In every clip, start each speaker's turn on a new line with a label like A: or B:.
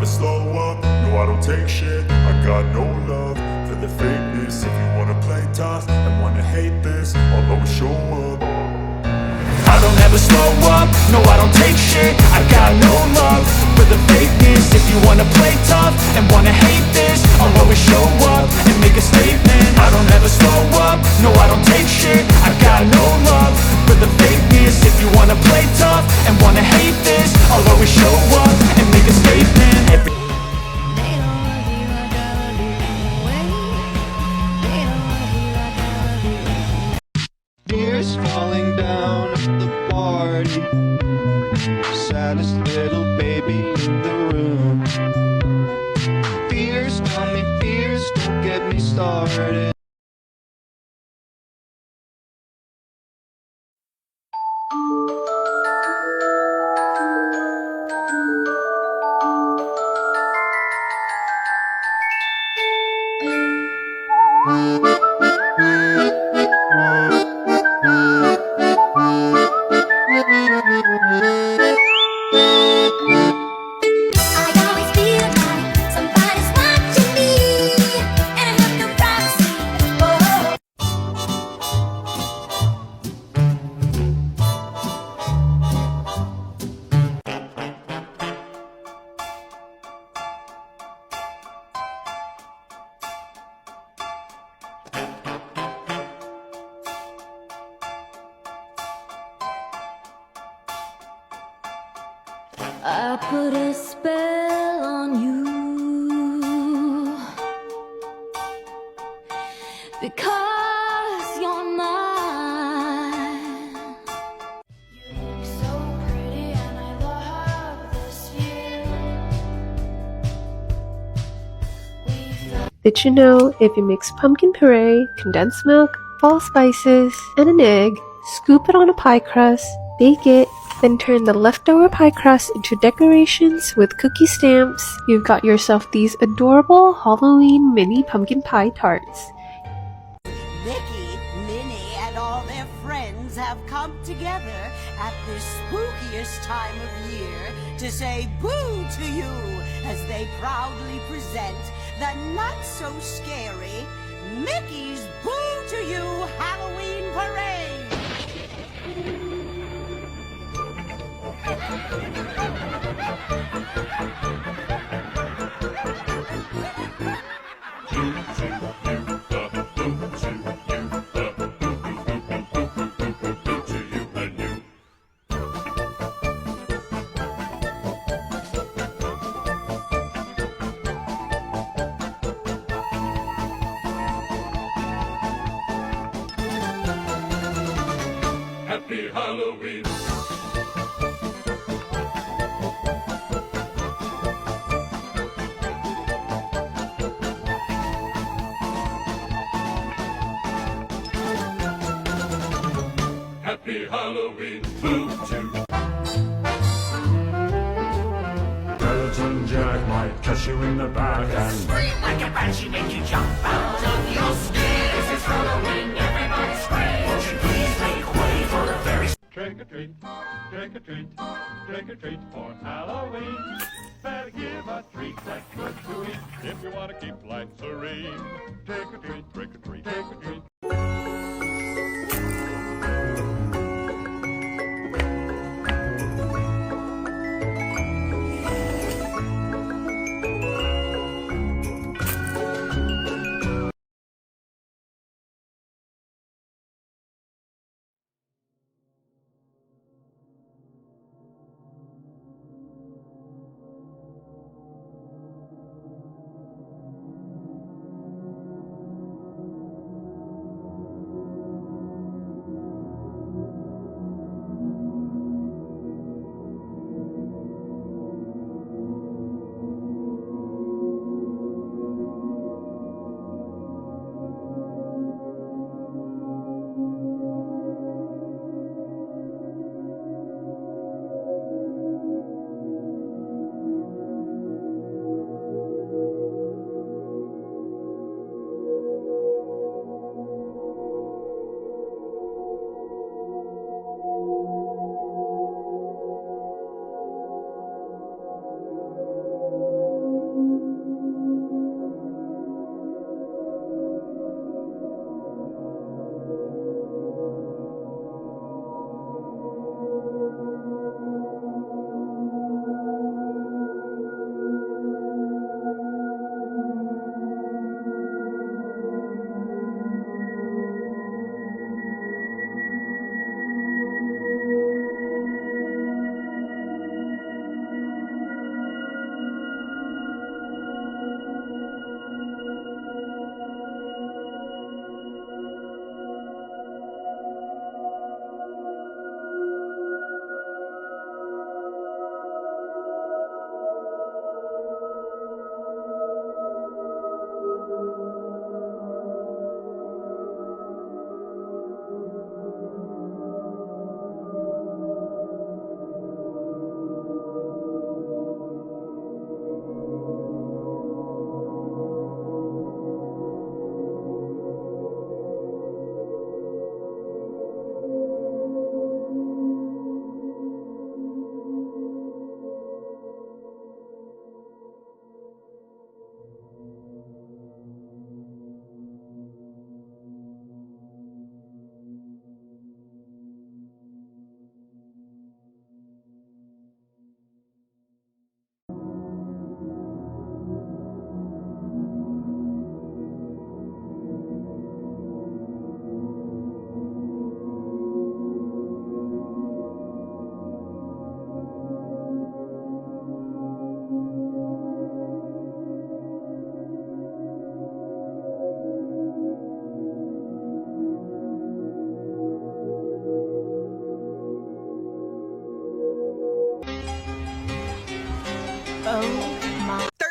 A: slow up, no I don't take shit. I got no love for the fakeness. If you wanna play tough and wanna hate this, I'll always show up. I don't ever slow up, no I don't take shit. I got no love for the fakeness. If you wanna play tough and wanna hate this, I'll always show up and make a statement. I don't ever slow up, no I don't take shit. I got no love for the fakeness. If you wanna play tough and wanna hate this, I'll always show up and make a statement.
B: Tears falling down at the party, saddest little baby in the room. Fears on me, fears, don't get me started.
C: I put a spell on you because you're mine. You look so pretty and I love this view.
D: Did you know if you mix pumpkin puree, condensed milk, fall spices, and an egg, scoop it on a pie crust, bake it, then turn the leftover pie crust into decorations with cookie stamps, you've got yourself these adorable Halloween mini pumpkin pie tarts.
E: Mickey, Minnie, and all their friends have come together at this spookiest time of year to say boo to you as they proudly present the not-so-scary Mickey's Boo to You Halloween Parade!
A: Happy Halloween. Happy Halloween, boo to. Skeleton Jack might catch you in the back and
F: Scream like a banshee, make you jump out of your skin. This is Halloween, everybody scream. Won't you please make way for the very...
A: trick or treat, trick or treat, trick or treat for Halloween. Better give a treat that's good to eat if you want to keep life serene. Trick or treat, trick or treat, trick or treat.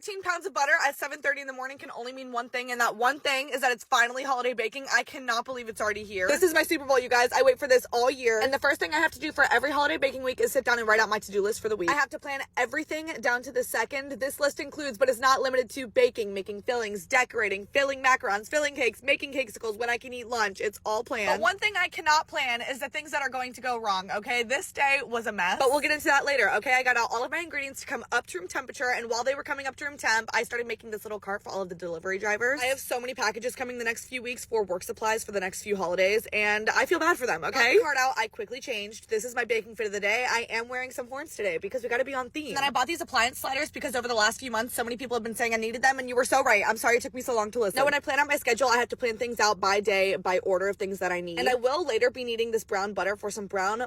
G: 13 pounds of butter at 7:30 in the morning can only mean one thing, and that one thing is that it's finally holiday baking. I cannot believe it's already here. This is my Super Bowl, you guys. I wait for this all year, and the first thing I have to do for every holiday baking week is sit down and write out my to-do list for the week. I have to plan everything down to the second. This list includes, but is not limited to, baking, making fillings, decorating, filling macarons, filling cakes, making cakesicles, when I can eat lunch. It's all planned. But one thing I cannot plan is the things that are going to go wrong, okay? This day was a mess, but we'll get into that later, okay? I got out all of my ingredients to come up to room temperature, and while they were coming up to room temp, I started making this little cart for all of the delivery drivers. I have so many packages coming the next few weeks for work supplies for the next few holidays, and I feel bad for them, okay? Got the cart out, I quickly changed. This is my baking fit of the day. I am wearing some horns today because we gotta be on theme. And then I bought these appliance sliders because over the last few months, so many people have been saying I needed them, and you were so right. I'm sorry it took me so long to listen. Now, when I plan out my schedule, I have to plan things out by day, by order of things that I need. And I will later be needing this brown butter for some brown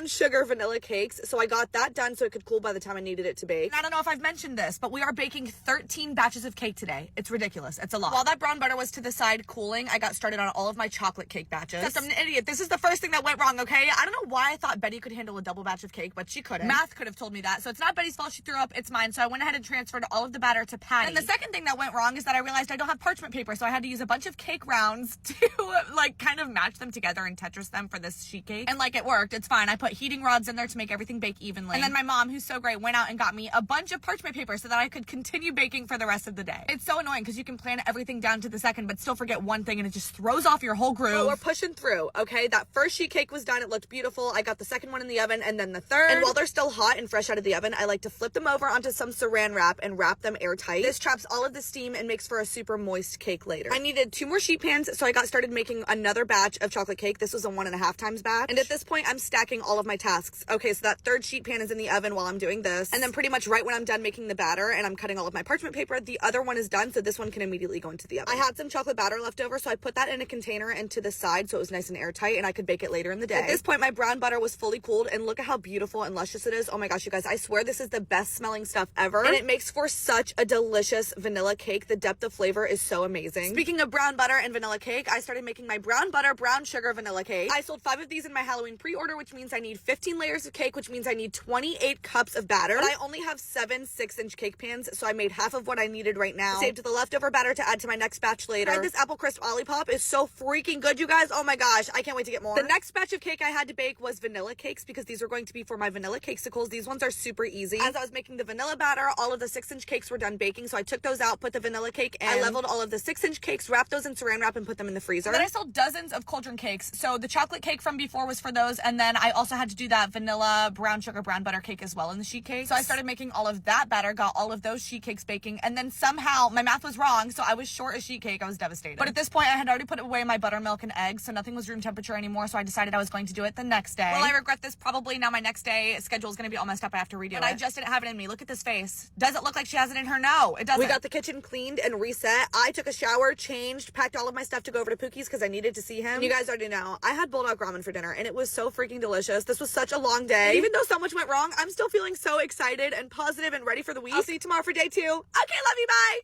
G: sugar vanilla cakes, so I got that done so it could cool by the time I needed it to bake. And I don't know if I've mentioned this, but we are baking 13 batches of cake today. It's ridiculous. It's a lot. While that brown butter was to the side cooling, I got started on all of my chocolate cake batches. Except I'm an idiot. This is the first thing that went wrong, okay? I don't know why I thought Betty could handle a double batch of cake, but she couldn't. Math could have told me that, so it's not Betty's fault she threw up, it's mine. So I went ahead and transferred all of the batter to Patty. And the second thing that went wrong is that I realized I don't have parchment paper, so I had to use a bunch of cake rounds to like kind of match them together and Tetris them for this sheet cake. And like, it worked. It's fine. I put heating rods in there to make everything bake evenly. And then my mom, who's so great, went out and got me a bunch of parchment paper so that I could continue baking for the rest of the day. It's so annoying because you can plan everything down to the second but still forget one thing and it just throws off your whole groove. But we're pushing through, okay? That first sheet cake was done. It looked beautiful. I got the second one in the oven and then the third. And while they're still hot and fresh out of the oven, I like to flip them over onto some saran wrap and wrap them airtight. This traps all of the steam and makes for a super moist cake later. I needed 2 more sheet pans, so I got started making another batch of chocolate cake. This was a 1.5 times batch. And at this point, I'm stacking all of my tasks. Okay, so that third sheet pan is in the oven while I'm doing this. And then pretty much right when I'm done making the batter and I'm cutting all of my parchment paper, the other one is done, so this one can immediately go into the oven. I had some chocolate batter left over, so I put that in a container and to the side so it was nice and airtight and I could bake it later in the day. At this point, my brown butter was fully cooled and look at how beautiful and luscious it is. Oh my gosh, you guys, I swear this is the best smelling stuff ever. And it makes for such a delicious vanilla cake. The depth of flavor is so amazing. Speaking of brown butter and vanilla cake, I started making my brown butter, brown sugar vanilla cake. I sold 5 of these in my Halloween pre-order, which means I need 15 layers of cake, which means I need 28 cups of batter. But I only have 7 6-inch cake pans, so I made half of what I needed right now. Saved the leftover batter to add to my next batch later. This apple crisp Olipop is so freaking good, you guys. Oh my gosh, I can't wait to get more. The next batch of cake I had to bake was vanilla cakes because these are going to be for my vanilla cakesicles. These ones are super easy. As I was making the vanilla batter, all of the 6-inch cakes were done baking, so I took those out, put the vanilla cake in. I leveled all of the 6-inch cakes, wrapped those in saran wrap, and put them in the freezer. Then I sold dozens of cauldron cakes. So the chocolate cake from before was for those, and then I also had to do that vanilla, brown sugar, brown butter cake as well in the sheet cake. So I started making all of that batter, got all of those sheet cakes baking, and then somehow my math was wrong, so I was short a sheet cake. I was devastated. But at this point, I had already put away my buttermilk and eggs, so nothing was room temperature anymore, so I decided I was going to do it the next day. Well, I regret this probably. Now my next day schedule is going to be all messed up. I have to redo it. I just didn't have it in me. Look at this face. Does it look like she has it in her? No, it doesn't. We got the kitchen cleaned and reset. I took a shower, changed, packed all of my stuff to go over to Pookie's because I needed to see him. And you guys already know, I had bulldog ramen for dinner and it was so freaking delicious. This was such a long day. Even though so much went wrong, I'm still feeling so excited and positive and ready for the week. I'll see you tomorrow for day 2. Okay, love you, bye.